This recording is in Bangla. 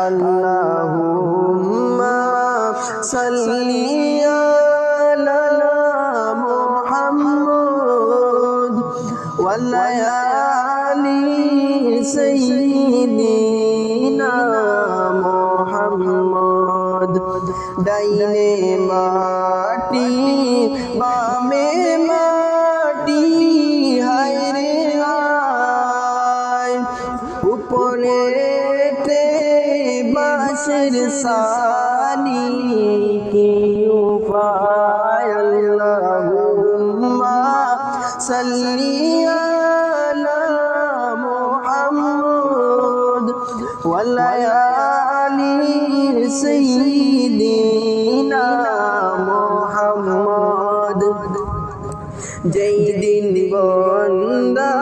আল্লাহুম্মা সাল্লি আলা মুহাম্মদ ওয়া আলি সাইয়্যিদিনা মুহাম্মদ। ডাইনে মাটি বামে মাটি হায়রে হায়, উপরেতে বাঁশের সানি কি উপায়। আল্লাহুম্মা সাল্লি আলা মুহাম্মদ ওয়া আলি সাইয়্যিদিনা মুহাম্মদ। যেই দিন বন্দা